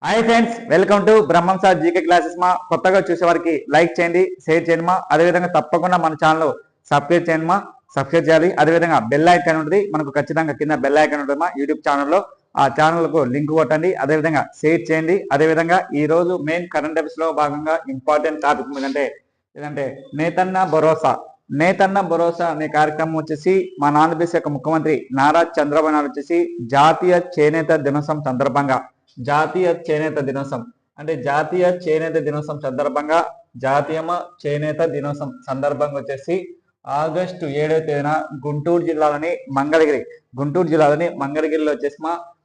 Hi friends, welcome to Brahmam sir GK classes. మా కొత్తగా చూసే వారికి లైక్ చేయండి, షేర్ చేయండి మా. అదేవిధంగా తప్పకుండా మన ఛానల్ సబ్స్క్రైబ్ చేయండి మా. సబ్స్క్రైబ్ చేయాలి. అదేవిధంగా బెల్ ఐకాన్ ఉంటుంది, మనకు ఖచ్చితంగా కింద బెల్ ఐకాన్ ఉంటుంది మా యూట్యూబ్ ఛానల్లో. ఆ ఛానల్కు లింక్ కొట్టండి, అదేవిధంగా షేర్ చేయండి. అదేవిధంగా ఈ రోజు మెయిన్ కరెంట్ అఫైర్స్ లో భాగంగా ఇంపార్టెంట్ టాపిక్ ఏదంటే నేతన్న భరోసా. నేతన్న భరోసా అనే కార్యక్రమం వచ్చేసి మన ఆంధ్రప్రదేశ్ యొక్క ముఖ్యమంత్రి నారా చంద్రబాబు నాయుడు వచ్చేసి జాతీయ చేనేత దినోత్సవం సందర్భంగా జాతీయ చేనేత దినోత్సవం సందర్భంగా చేనేత దినోత్సవం సందర్భంగా వచ్చేసి ఆగస్టు 7వ తేదీన గుంటూరు జిల్లాలోని మంగళగిరిలో వచ్చేసి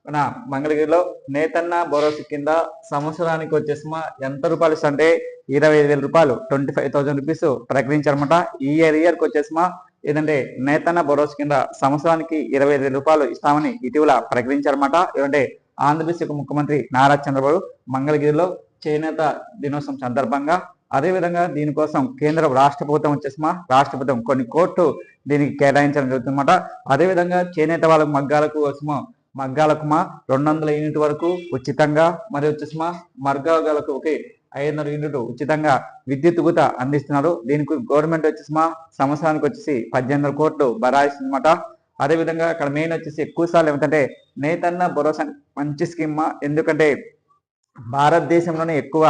మన మంగళగిరిలో నేతన్న భరోసా కింద సంవత్సరానికి వచ్చేసి ఎంత రూపాయలు అంటే 25,000 రూపాయలు, 25,000 రూపీస్ ప్రకటించారన్నమాట. ఈ ఇయర్కి వచ్చేసి ఏదంటే నేతన్న భరోసా కింద సంవత్సరానికి 25,000 రూపాయలు ఇస్తామని ఇటీవల ప్రకటించారన్నమాట. ఏదంటే ఆంధ్రప్రదేశ్ యొక్క ముఖ్యమంత్రి నారా చంద్రబాబు మంగళగిరిలో చేనేత దినోత్సవం సందర్భంగా. అదేవిధంగా దీనికోసం రాష్ట్ర ప్రభుత్వం వచ్చేసి రాష్ట్ర ప్రభుత్వం కొన్ని కోట్లు దీనికి కేటాయించడం జరుగుతుందన్నమాట. అదేవిధంగా చేనేత వాళ్ళ మగ్గాలకు 200 యూనిట్ వరకు ఉచితంగా, మరి వచ్చేసి మగ్గాలకు 500 యూనిట్ ఉచితంగా విద్యుత్ కూడా అందిస్తున్నారు. దీనికి గవర్నమెంట్ వచ్చేసి సంవత్సరానికి వచ్చేసి 18 కోట్లు బరాయిస్తుందన్నమాట. అదేవిధంగా అక్కడ మెయిన్ వచ్చేసి ఎక్కువ సార్లు ఏమిటంటే నేతన్న భరోసా మంచి స్కీమ్. ఎందుకంటే భారతదేశంలోనే ఎక్కువ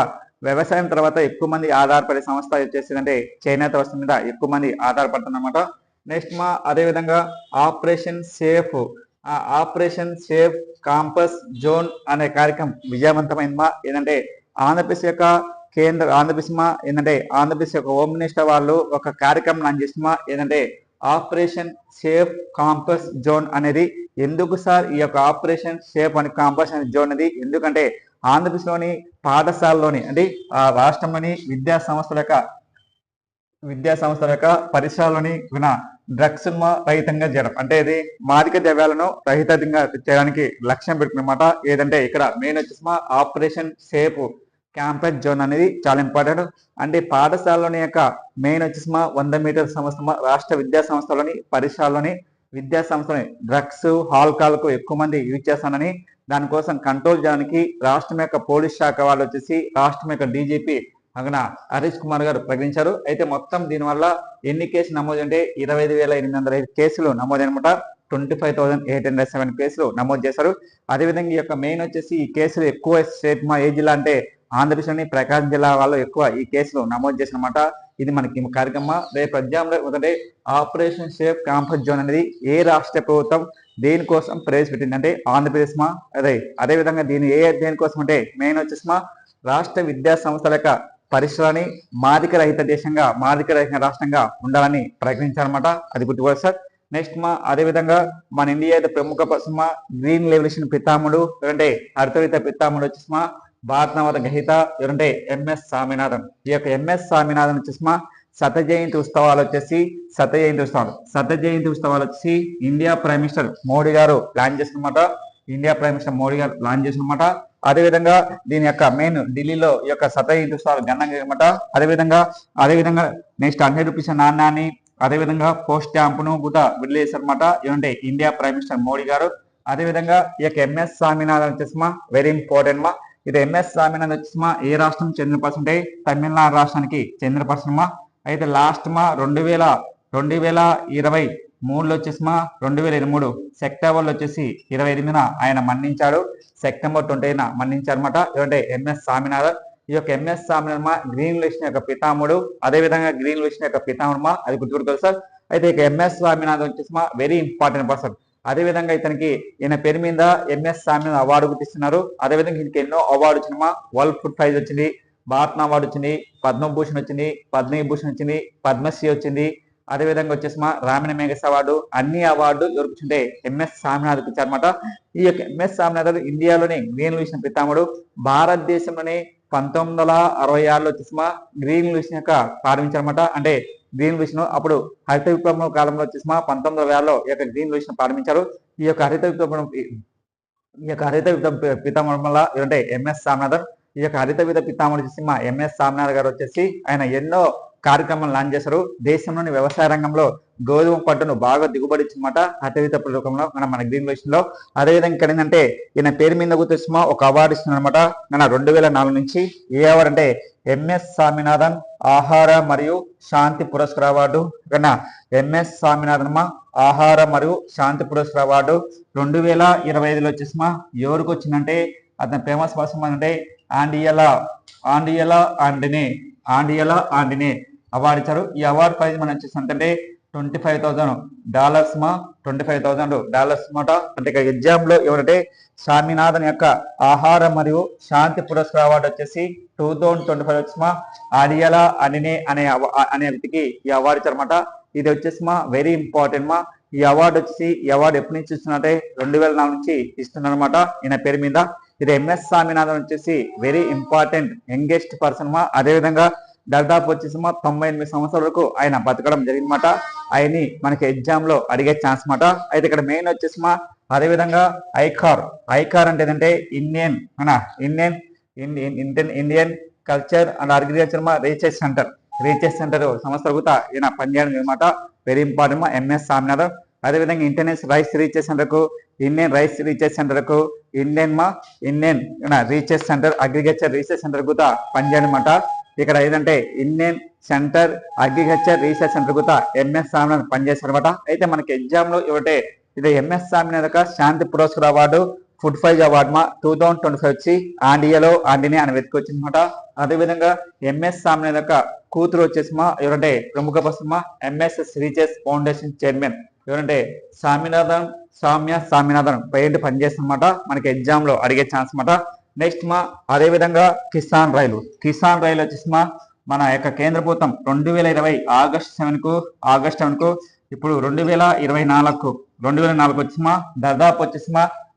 వ్యవసాయం తర్వాత ఎక్కువ మంది ఆధారపడే సంస్థ వచ్చేసి అంటే చేనేత వస్తువు మీద ఎక్కువ మంది ఆధారపడుతున్నమాట. నెక్స్ట్ అదేవిధంగా ఆపరేషన్ సేఫ్ కాంపస్ జోన్ అనే కార్యక్రమం విజయవంతమైంది. ఏంటంటే ఆంధ్రప్రదేశ్ యొక్క ఆంధ్రప్రదేశ్ యొక్క హోమ్ మినిస్టర్ వాళ్ళు ఒక కార్యక్రమం లాంచ్ చేస్తున్నా. ఏంటంటే ఆపరేషన్ సేఫ్ కాంపస్ జోన్ అనేది ఎందుకు సార్ ఈ యొక్క ఆపరేషన్ సేఫ్ అండ్ కాంపస్ అనే జోన్ అనేది ఎందుకంటే ఆంధ్రప్రదేశ్ లోని పాఠశాలలోని అంటే ఆ రాష్ట్రంలోని విద్యా సంస్థల యొక్క పరిసరాల్లోని డ్రగ్స్ రహితంగా చేయడం, అంటే ఇది మాదక ద్రవ్యాలను రహితంగా చేయడానికి లక్ష్యం పెట్టుకున్నమాట. ఏదంటే ఇక్కడ మెయిన్ వచ్చేసి ఆపరేషన్ సేఫ్ క్యాంపస్ జోన్ అనేది చాలా ఇంపార్టెంట్. అంటే పాఠశాలలోని యొక్క మెయిన్ వచ్చేసి 100 మీటర్ సంస్థ రాష్ట్ర విద్యా సంస్థలోని పరిసరాల్లోని విద్యా సంస్థలని డ్రగ్స్ ఆల్కహాల్కు ఎక్కువ మంది యూజ్ చేస్తానని దానికోసం కంట్రోల్ చేయడానికి రాష్ట్రం యొక్క పోలీస్ శాఖ వాళ్ళు వచ్చేసి రాష్ట్రం యొక్క డీజీపీ హరీష్ కుమార్ గారు ప్రకటించారు. అయితే మొత్తం దీనివల్ల ఎన్ని కేసులు నమోదు అంటే 25,805 కేసులు నమోదైనమాట. 25,807 కేసులు నమోదు చేశారు. అదేవిధంగా ఈ యొక్క మెయిన్ వచ్చేసి ఈ కేసులు ఎక్కువ స్టేట్ ఏ జిల్లా అంటే ఆంధ్రప్రదేశ్లోని ప్రకాశం జిల్లా వాళ్ళు ఎక్కువ ఈ కేసులు నమోదు చేసినమాట. ఇది మనకి కార్యక్రమం. రేపు ఎగ్జామ్లో ఆపరేషన్ సేఫ్ కాంపస్ జోన్ అనేది ఏ రాష్ట్ర ప్రభుత్వం దేనికోసం ప్రవేశపెట్టింది అంటే ఆంధ్రప్రదేశ్ అదేవిధంగా దేనికోసం అంటే మెయిన్ వచ్చేసి రాష్ట్ర విద్యా సంస్థల యొక్క పరిసరాన్ని మాదక రహిత రాష్ట్రంగా ఉండాలని ప్రకటించారన్నమాట. అది గుర్తుకోవాలి సార్. నెక్స్ట్ అదేవిధంగా మన ఇండియా ప్రముఖ గ్రీన్ రెవల్యూషన్ పితామహుడు అంటే హరితవిత పితామహుడు వచ్చేసి భారతమాత గ్రహీత ఎవరంటే ఎంఎస్ స్వామినాథన్. ఈ యొక్క ఎంఎస్ స్వామినాథన్ వచ్చేసి శత జయంతి ఉత్సవాలు వచ్చేసి ఇండియా ప్రైమ్ మినిస్టర్ మోడీ గారు లాంచ్ చేసినమాట. అదేవిధంగా దీని యొక్క మెయిన్ ఢిల్లీలో ఈ యొక్క శత జయంతి ఉత్సవాలు ఘనంగా అనమాట. అదేవిధంగా నెక్స్ట్ 100 రూపీస్ నాణ్యాన్ని అదేవిధంగా పోస్ట్ స్టాంపును కూడా విడుదల చేశారన్నమాట. ఏమంటే ఇండియా ప్రైమ్ మినిస్టర్ మోడీ గారు. అదేవిధంగా ఈ యొక్క ఎంఎస్ స్వామినాథన్ వచ్చేసి వెరీ ఇంపార్టెంట్ ఇది ఎంఎస్ స్వామినాథన్ వచ్చేసి ఏ రాష్ట్రం చెందిన పర్సన్ అంటే తమిళనాడు రాష్ట్రానికి చెందిన పర్సన్ అయితే లాస్ట్ 2023లో వచ్చేసి 2023 సెప్టెంబర్లో వచ్చేసి 25న ఆయన మరణించాడు. సెప్టెంబర్ 20న మరణించారన్నమాట. ఏమంటే ఎంఎస్ స్వామినాథన్. ఈ యొక్క ఎంఎస్ స్వామినాథన్ గ్రీన్ రెవల్యూషన్ యొక్క పితామహుడు. అదేవిధంగా గ్రీన్ రెవల్యూషన్ యొక్క పితామహుడు అది గుర్తుపెట్టుకోవాలి సార్. అయితే ఇక ఎంఎస్ స్వామినాథన్ వచ్చేసి వెరీ ఇంపార్టెంట్ పర్సన్. అదేవిధంగా ఈయన పేరు మీద ఎంఎస్ స్వామినాథన్ అవార్డు గుర్తిస్తున్నారు. అదేవిధంగా ఈయనకి ఎన్నో అవార్డు వచ్చిందమ్మా. వరల్డ్ ఫుడ్ ప్రైజ్ వచ్చింది, భారత్ అవార్డు వచ్చింది, పద్మభూషణ్ వచ్చింది, పద్మవిభూషణ్ వచ్చింది, పద్మశ్రీ వచ్చింది. అదేవిధంగా వచ్చేసి రామిణ మేఘస్ అవార్డు, అన్ని అవార్డు ఎవరికి వచ్చింటే ఎంఎస్ స్వామినాథన్కి ఇచ్చారన్నమాట. ఈ యొక్క ఎంఎస్ స్వామినాథన్ ఇండియాలోని గ్రీన్ రెవల్యూషన్ పితామహుడు. భారతదేశంలోని 1966లో వచ్చేసి గ్రీన్ రెవల్యూషన్ యొక్క ప్రారంభించారన్నమాట. అంటే గ్రీన్ రెవల్యూషన్ అప్పుడు హరిత విప్లవం కాలంలో వచ్చేసి 1920లో ఈ యొక్క గ్రీన్ రెవల్యూషన్ ప్రారంభించారు. ఈ యొక్క హరిత విప్లవం పితామహుడు వల్ల ఏంటంటే ఎంఎస్ స్వామినాథన్. ఈ యొక్క హరిత పితామహుడు వచ్చేసి ఎంఎస్ స్వామినాథన్ గారు వచ్చేసి ఆయన ఎన్నో కార్యక్రమం లాంచ్ చేశారు. దేశంలోని వ్యవసాయ రంగంలో గోధుమ పంటను బాగా దిగుబడి ఇచ్చిందన్నమాట హరిత రూపంలో మన గ్రీన్ రెవల్యూషన్ లో. అదేవిధంగా ఇక్కడ ఏంటంటే ఈయన పేరు మీద గుర్తొచ్చిన ఒక అవార్డు ఇస్తున్నారనమాట. మన 2004 నుంచి ఏ అవార్డు అంటే ఎంఎస్ స్వామినాథన్ ఆహార మరియు శాంతి పురస్కార అవార్డు. ఎంఎస్ స్వామినాథన్ ఆహార మరియు శాంతి పురస్కార అవార్డు 2025లో వచ్చేసిమా ఎవరికి వచ్చిందంటే అతని ఫేమస్ పర్సన్ అంటే ఆండియలా ఆండినే అవార్డు ఇచ్చారు. ఈ అవార్డు ప్రైజ్ మనం వచ్చేసి అంటే $25,000 $25,000 మాట. అంటే ఇక్కడ ఎగ్జామ్ లో ఎవరంటే స్వామినాథన్ యొక్క ఆహార మరియు శాంతి పురస్కార అవార్డు వచ్చేసి 2025 వచ్చేసిమా ఆడియలా అనే వ్యక్తికి ఈ అవార్డు ఇచ్చారన్నమాట. ఇది వచ్చేసిమా వెరీ ఇంపార్టెంట్ మా. ఈ అవార్డు వచ్చేసి ఈ అవార్డు ఎప్పటి నుంచి ఇస్తున్నట్టే 2004 నుంచి ఇస్తున్నారన్నమాట ఈయన పేరు మీద. ఇది ఎంఎస్ స్వామినాథన్ వచ్చేసి వెరీ ఇంపార్టెంట్ యంగెస్ట్ పర్సన్ మా. అదేవిధంగా దాదాపు వచ్చేసి 98 సంవత్సరాల వరకు ఆయన బతకడం జరిగిందన్నమాట. ఆయన్ని మనకి ఎగ్జామ్ లో అడిగే ఛాన్స్ మాట. అయితే ఇక్కడ మెయిన్ వచ్చేసి అదేవిధంగా ఐకార్ అంటే ఏంటంటే Indian culture and agriculture research centre సంస్థ కూడా ఈయన పనిచేయడం అనమాట. Very important MS Swaminathan. అదేవిధంగా ఇంటర్నేషనల్ రైస్ రీసెర్చ్ సెంటర్ కు ఇండియన్ రైస్ రీసెర్చ్ సెంటర్ కు Indian research centre agriculture research centre కూడా పనిచేయడం అనమాట. ఇక్కడ ఏదంటే Indian centre agriculture research centre కూడా ఎంఎస్ స్వామినాథన్ పనిచేస్తారనమాట. అయితే మనకి ఎగ్జామ్ లో ఇవ్వటే ఇది ఎంఎస్ స్వామినాథన్ శాంతి పురస్కార అవార్డు ఫుడ్ ప్రైజ్ అవార్డు 2025 వచ్చి ఆండినే అని వెతుకొచ్చింది అనమాట. అదేవిధంగా ఎంఎస్ స్వామినాథన్ కూతురు వచ్చేసి ఎవరంటే ప్రముఖ person MSS research foundation chairman ఎవరంటే స్వామినాథన్ పేరు పనిచేస్తుందన్నమాట. మనకి ఎగ్జామ్ లో అడిగే ఛాన్స్ అనమాట. నెక్స్ట్ అదేవిధంగా కిసాన్ రైలు వచ్చేసి మన యొక్క కేంద్ర ప్రభుత్వం 2020 ఆగస్టు 7కు ఇప్పుడు 2024 వచ్చి దాదాపు వచ్చేసి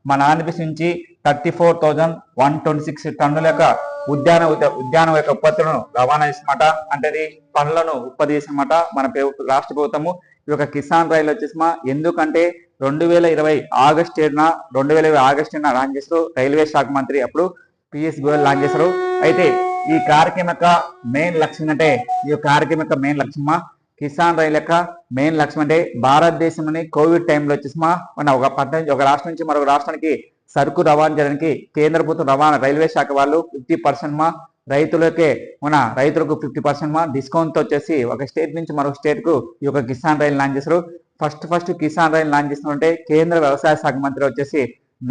మన ఆంధ్రప్రదేశ్ నుంచి 34,126 టన్నుల యొక్క ఉద్యాన యొక్క ఉత్పత్తులను రవాణా చేసినమాట. అంటే అది పండ్లను ఉత్పత్తి చేసినమాట మన రాష్ట్ర ప్రభుత్వము. ఈ యొక్క కిసాన్ రైలు వచ్చేసి ఎందుకంటే 2020 ఆగస్టు 7న లాంచ్ చేస్తారు. రైల్వే శాఖ మంత్రి అప్పుడు పిఎస్ గోయల్ లాంచ్ చేశారు. అయితే ఈ కార్యక్రమం యొక్క మెయిన్ లక్ష్యం అంటే కిసాన్ రైలు యొక్క మెయిన్ లక్ష్యం అంటే భారతదేశంలోని కోవిడ్ టైంలో వచ్చేసి మన ఒక రాష్ట్రం నుంచి మరొక రాష్ట్రానికి సరుకు రవాణా చేయడానికి కేంద్ర ప్రభుత్వం రైల్వే శాఖ వాళ్ళు 50% రైతులకు 50% డిస్కౌంట్ వచ్చేసి ఒక స్టేట్ నుంచి మరొక స్టేట్ కు ఈ యొక్క కిసాన్ రైలు లాంచ్ చేశారు. ఫస్ట్ కిసాన్ రైలు లాంచ్ చేస్తుంటే కేంద్ర వ్యవసాయ శాఖ మంత్రి వచ్చేసి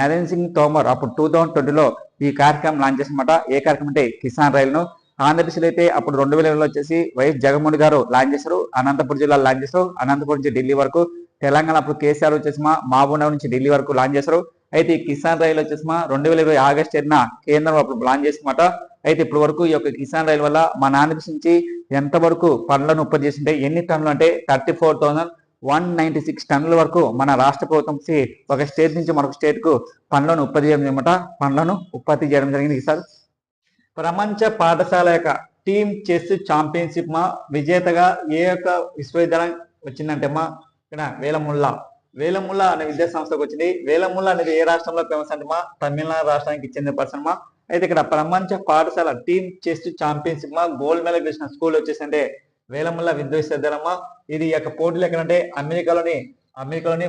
నరేంద్ర సింగ్ తోమర్ అప్పుడు 2020లో ఈ కార్యక్రమం లాంచ్ చేసినమాట. ఏ కార్యక్రమం అంటే కిసాన్ రైలును. ఆంధ్రప్రదేశ్లో అయితే అప్పుడు 2020లో వచ్చేసి వైఎస్ జగన్మోహన్ గారు లాంచ్ చేశారు. అనంతపురం జిల్లాలో లాంచ్ చేశారు. అనంతపురం నుంచి ఢిల్లీ వరకు. తెలంగాణ అప్పుడు కేసీఆర్ వచ్చేసి మహబూబ్నగర్ నుంచి ఢిల్లీ వరకు లాంచ్ చేశారు. అయితే ఈ కిసాన్ రైలు వచ్చేసి 2020 ఆగస్టు 7న కేంద్రం అప్పుడు లాంచ్ చేసినమాట. అయితే ఇప్పటి వరకు ఈ యొక్క కిసాన్ రైలు వల్ల మన ఆంధ్రప్రదేశ్ నుంచి ఎంత వరకు పండ్లను ఉత్పత్తి చేసింటే ఎన్ని టన్నులు అంటే 34,196 టన్నుల వరకు మన రాష్ట్ర ప్రభుత్వం ఒక స్టేట్ నుంచి మరొక స్టేట్ కు పండ్లను ఉత్పత్తి చేయడం జరిగింది. సార్ ప్రపంచ పాఠశాల యొక్క టీమ్ చెస్ ఛాంపియన్షిప్ విజేతగా ఏ యొక్క విశ్వవిద్యాలయం వచ్చిందంటే ఇక్కడ వేలముల్లా అనే విద్యా సంస్థకు వచ్చింది. వేలముల్లా అనేది ఏ రాష్ట్రంలో ఫేమస్ అంటే తమిళనాడు రాష్ట్రానికి చెందిన పర్సన్ అయితే ఇక్కడ ప్రపంచ పాఠశాల team chess championship gold medal గెలిచిన స్కూల్ వచ్చేసి అంటే వేలముల్లా విశ్వవిద్యాలయం. ఇది యొక్క పోటీలు ఎక్కడంటే అమెరికాలోని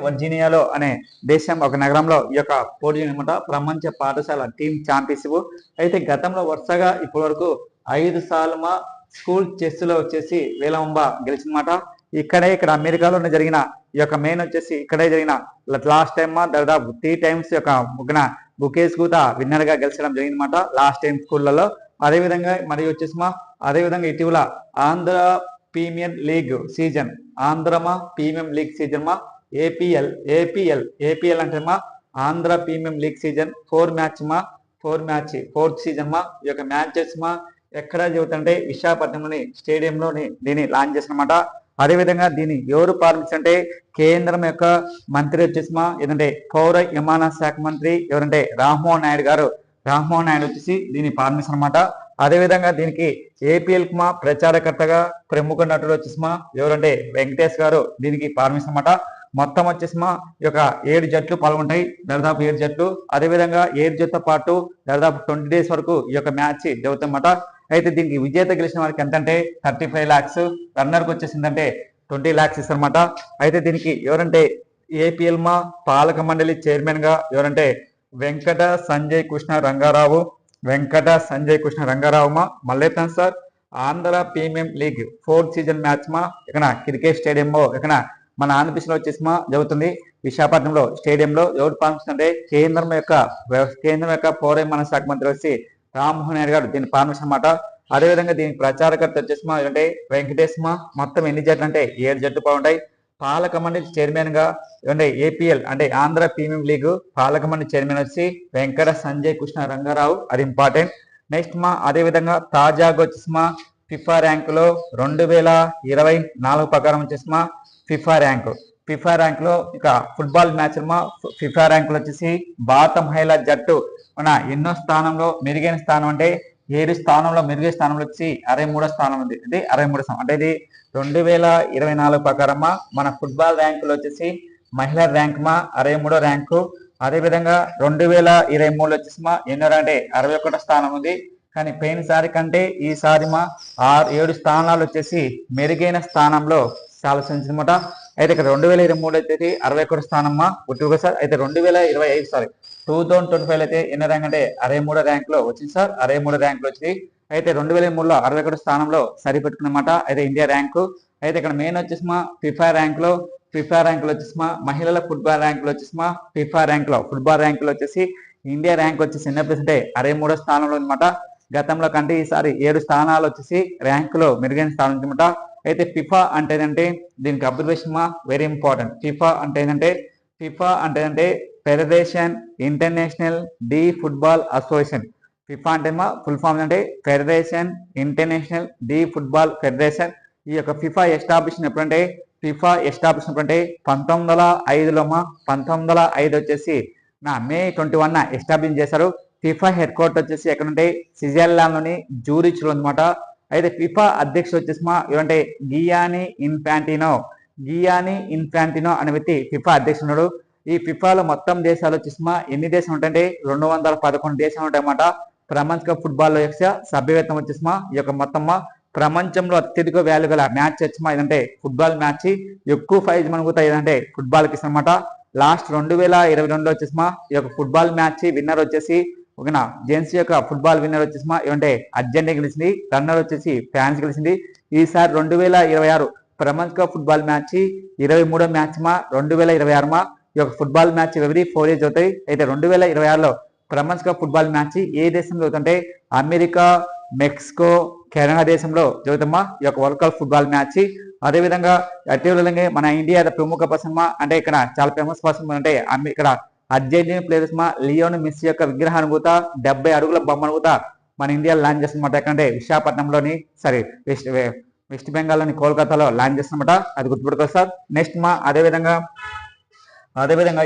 వర్జీనియాలో అనే దేశం ఒక నగరంలో ఈ యొక్క పోటీ అనమాట. ప్రపంచ పాఠశాల టీమ్ ఛాంపియన్షిప్. అయితే గతంలో వరుసగా ఇప్పటి వరకు 5 సార్లు స్కూల్ చెస్ లో వచ్చేసి వేలముంబ గెలిచిందన్నమాట. ఇక్కడ అమెరికాలో జరిగిన ఈ యొక్క మెయిన్ వచ్చేసి ఇక్కడే జరిగిన లాస్ట్ టైమ్ దాదాపు 3 టైమ్స్ యొక్క బుకేస్ కూడా విన్నర్ గా గెలిచడం జరిగిందన్నమాట లాస్ట్ టైం స్కూళ్లలో. అదేవిధంగా మరియు వచ్చేసి అదేవిధంగా ఇటీవల Andhra Premier League season APL అంటే Andhra Premier League season 4th season ఈ యొక్క మ్యాచెస్ ఎక్కడ జరుగుతుంటే విశాఖపట్నంలోని స్టేడియంలోని దీన్ని లాంచ్ చేసినమాట. అదేవిధంగా దీన్ని ఎవరు ప్రారంభించంటే కేంద్రం యొక్క మంత్రి వచ్చేసి ఏదంటే పౌర విమానయాన శాఖ మంత్రి ఎవరంటే రామ్మోహన్ నాయుడు వచ్చేసి దీన్ని ప్రారంభించారన్నమాట. అదేవిధంగా దీనికి ఏపీఎల్ కు ప్రచారకర్తగా ప్రముఖ నటుడు వచ్చేసి ఎవరంటే వెంకటేష్ గారు దీనికి ప్రారంభిస్తారన్నమాట. మొత్తం వచ్చేసి ఈ యొక్క 7 జట్లు పాల్గొంటాయి. దాదాపు 7 జట్లు. అదేవిధంగా 7 జట్లతో పాటు దాదాపు 20 డేస్ వరకు ఈ యొక్క మ్యాచ్ జరుగుతుందన్నమాట. అయితే దీనికి విజేత గెలిచిన వారికి ఎంతంటే 35 lakhs, రన్నర్కి వచ్చేసిందంటే 20 lakhs ఇస్తారన్నమాట. అయితే దీనికి ఎవరంటే ఏపీఎల్ మా పాలక మండలి చైర్మన్ గా ఎవరంటే వెంకట సంజయ్ కృష్ణ రంగారావు మా మళ్ళీ sir Andhra Premier league 4th season match మా ఇక్కడ క్రికెట్ స్టేడియంలో ఇక్కడ మన ఆంధ్రప్రదేశ్ లో వచ్చేసి మా జరుగుతుంది. విశాఖపట్నంలో స్టేడియంలో ఎవరు పాల్గొంటుందంటే కేంద్రం యొక్క పౌర విమాన శాఖ మంత్రి వచ్చి రామ్మోహన్ నాయుడు గారు దీన్ని పాల్గొన్నారు అన్నమాట. అదేవిధంగా దీనికి ప్రచారకర్త వచ్చేసి మా అంటే వెంకటేష్ మా మొత్తం ఎన్ని జట్లు అంటే 7 జట్లు బాగుంటాయి. పాలక మండలి చైర్మన్ గా అంటే ఏపీఎల్ అంటే ఆంధ్ర ప్రీమియం లీగ్ పాలక మండలి చైర్మన్ వచ్చి వెంకట సంజయ్ కృష్ణ రంగారావు, అది ఇంపార్టెంట్. నెక్స్ట్ మా అదేవిధంగా తాజాగా వచ్చేసి మా ఫిఫా ర్యాంకులో 2024 ప్రకారం వచ్చేసి మా ఫిఫా ర్యాంకులో ఇక ఫుట్బాల్ మ్యాచ్ మా ఫిఫా ర్యాంకులో వచ్చేసి భారత మహిళా జట్టు మన ఎన్నో స్థానంలో మెరుగైన స్థానం అంటే 7 స్థానంలో మెరుగైన స్థానంలో వచ్చి 63వ స్థానం ఉంది. ఇది 63వ స్థానం అంటే ఇది 2024 ప్రకారం మన ఫుట్బాల్ ర్యాంకులో వచ్చేసి మహిళా ర్యాంక్ మా 63వ ర్యాంకు. అదేవిధంగా 2023లో వచ్చేసి మా ఎన్నో అంటే 61వ స్థానం ఉంది. కానీ పోయినసారి కంటే ఈసారి మా 7 స్థానాలు వచ్చేసి మెరుగైన స్థానంలో చాలా సంచిందన్నమాట. అయితే ఇక్కడ 2023 అయితే 61వ స్థానం మా గుర్తుగా సార్. అయితే 2025 అయితే ఎన్నో ర్యాంక్ అంటే 63వ ర్యాంక్ లో వచ్చింది సార్. 63వ ర్యాంక్ లో వచ్చింది. అయితే 2023లో 61వ స్థానంలో సరిపెట్టుకున్నమాట అయితే ఇండియా ర్యాంకు. అయితే ఇక్కడ మెయిన్ వచ్చేసి మా ఫిఫా ర్యాంకులో వచ్చేసి మా మహిళల ఫుట్బాల్ ర్యాంకులో వచ్చేసి మా ఫుట్బాల్ ర్యాంకులో వచ్చేసి ఇండియా ర్యాంక్ వచ్చేసి ఎన్నో ప్లేస్ అంటే 63వ స్థానంలో అనమాట. గతంలో కంటే ఈసారి 7 స్థానాలు వచ్చేసి ర్యాంకులో మెరుగైన స్థానం అనమాట. అయితే ఫిఫా అంటే దీనికి అబ్జర్వేషన్ మా వెరీ ఇంపార్టెంట్. ఫిఫా అంటే ఏంటంటే federation international D football association. FIFA అంటే మా ఫుల్ ఫామ్ అంటే federation international D football federation. ఈ యొక్క ఫిఫా ఎస్టాబ్లిష్ ఎప్పుడంటే 1905లో మా 1905 వచ్చేసి మే 21 ఎస్టాబ్లిష్ చేశారు. ఫిఫా హెడ్ క్వార్టర్ వచ్చేసి ఎక్కడంటే స్విట్జర్లాండ్ లోని జూరిచ్ లో అనమాట. అయితే ఫిఫా అధ్యక్షుడు వచ్చేసి మా ఏమంటే గియానీ ఇన్ఫాంటినో అనే వ్యక్తి ఫిఫా అధ్యక్షుడు. ఈ ఫిఫాలో మొత్తం దేశాలు వచ్చేసి మా ఎన్ని దేశాలు ఉంటాయంటే 211 దేశాలు ఉంటాయన్నమాట. ప్రపంచ కప్ ఫుట్బాల్ యొక్క సభ్యత్వం వచ్చేసి మా ఈ యొక్క మొత్తం ప్రపంచంలో అత్యధిక వాల్యూ గల మ్యాచ్ వచ్చేసి ఏదంటే ఫుట్బాల్ మ్యాచ్. ఎక్కువ ప్రైజ్ మనకుతాయి ఏదంటే ఫుట్బాల్ కి అనమాట. లాస్ట్ 2022లో వచ్చేసి మా ఈ యొక్క ఫుట్బాల్ మ్యాచ్ విన్నర్ వచ్చేసి ఓకేనా జెంట్స్ యొక్క ఫుట్బాల్ విన్నర్ వచ్చేసి మా ఏమంటే అర్జెంటీనా గెలిచింది. రన్నర్ వచ్చేసి ఫ్రాన్స్ గెలిచింది. ఈసారి 2026 ప్రపంచ కప్ ఫుట్బాల్ మ్యాచ్ 23వ మ్యాచ్ మా 2026 మా ఈ యొక్క ఫుట్బాల్ మ్యాచ్ ఎవరీ 4 years అవుతాయి. అయితే 2026లో ప్రపంచ కప్ ఫుట్బాల్ మ్యాచ్ ఏ దేశంలో జరుగుతుంటే అమెరికా, మెక్సికో, కెనడా దేశంలో జరుగుతామా ఈ యొక్క వరల్డ్ కప్ ఫుట్బాల్ మ్యాచ్. అదేవిధంగా అదేవిధంగా మన ఇండియా ప్రముఖ పర్సన్ మా అంటే ఇక్కడ చాలా ఫేమస్ పర్సన్ అంటే ఇక్కడ అర్జెంటీనా ప్లేయర్స్ మా లియోన్ మెస్సీ యొక్క విగ్రహాన్ని కూడా 70 అడుగుల బొమ్మను కూడా మన ఇండియా లాంచ్ చేస్తున్నమాట. ఎక్కడంటే విశాఖపట్నంలోని వెస్ట్ బెంగాల్లోని కోల్కతాలో లాంచ్ చేస్తున్నమాట. అది గుర్తుపెట్టుకో సార్. నెక్స్ట్ మా అదేవిధంగా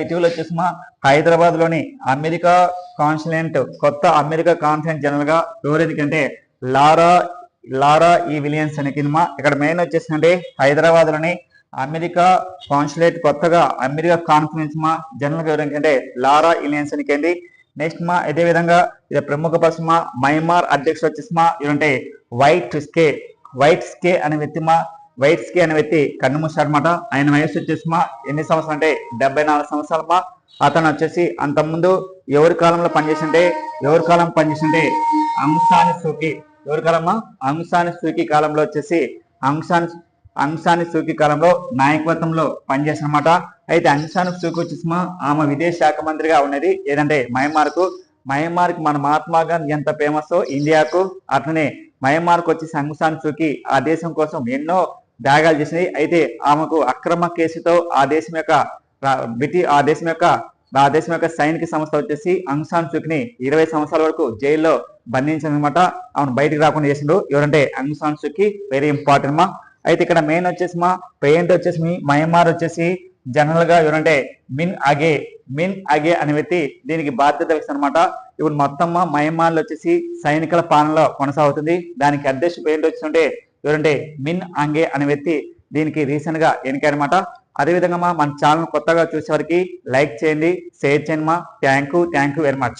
ఇటీవల వచ్చేసి మా హైదరాబాద్ లోని అమెరికా కాన్సులేట్ కొత్త అమెరికా కాన్సులేట్ జనరల్ గా ఎవరెందుకంటే లారా ఈ విలియన్స్ అనే కింద ఇక్కడ మెయిన్ వచ్చేసి అంటే హైదరాబాద్ లోని అమెరికా కాన్సులేట్ కొత్తగా అమెరికా కాన్ఫరెన్స్ మా జనరల్ గా ఎవరంటే లారా ఇలియన్స్ అని కింది. నెక్స్ట్ మా అదే విధంగా ఇది ప్రముఖ పర్సన్ మా మయన్మార్ అధ్యక్షుడు వచ్చేసి మా ఏమంటే వైట్ స్కే అనే వ్యక్తి కన్నుమూశాడు అనమాట. ఆయన వయసు వచ్చేసి మా ఎన్ని సంవత్సరాలు అంటే 74 సంవత్సరాలు మా. అతను వచ్చేసి అంతకుముందు ఎవరి కాలం పనిచేసింటే అంగ్సాని సూకీ కాలంలో వచ్చేసి అంగ్సాని సూకీ కాలంలో నాయకత్వంలో పనిచేసినమాట. అయితే అంగ్సాని సూకీ వచ్చేసి మా ఆమె విదేశాఖ మంత్రిగా ఉన్నది ఏదంటే మయన్మార్కు మన మహాత్మా గాంధీ ఎంత ఫేమస్ ఇండియాకు అట్లనే మయన్మార్కు వచ్చేసి అంగ్సాని సూకీ ఆ దేశం కోసం ఎన్నో త్యాగాలు చేసింది. అయితే ఆమెకు అక్రమ కేసుతో ఆ దేశం యొక్క సైనిక సంస్థ వచ్చేసి అంగ్సాన్ సూకీని 20 సంవత్సరాల వరకు జైల్లో బంధించిందనమాట. ఆమెను బయటికి రాకుండా చేసిండు ఎవరంటే అంగ్సాన్ సూకీ. వెరీ ఇంపార్టెంట్ మా. అయితే ఇక్కడ మెయిన్ వచ్చేసి మా పెయింట్ వచ్చేసి మయన్మార్ వచ్చేసి జనరల్ గా ఎవరంటే మిన్ అగే అనే వ్యక్తి దీనికి బాధ్యత వహిస్తారనమాట. ఇప్పుడు మొత్తం మయన్మార్ లో వచ్చేసి సైనికుల పాలనలో కొనసాగుతుంది. దానికి అధ్యక్షుడు పెయింట్ వచ్చి ఎవరంటే మిన్ అంగే అనే వ్యక్తి దీనికి రీసెంట్ గా ఎన్నికనమాట. అదేవిధంగా మన ఛానల్ కొత్తగా చూసే వారికి లైక్ చేయండి, షేర్ చేయండి మా. Thank you very much.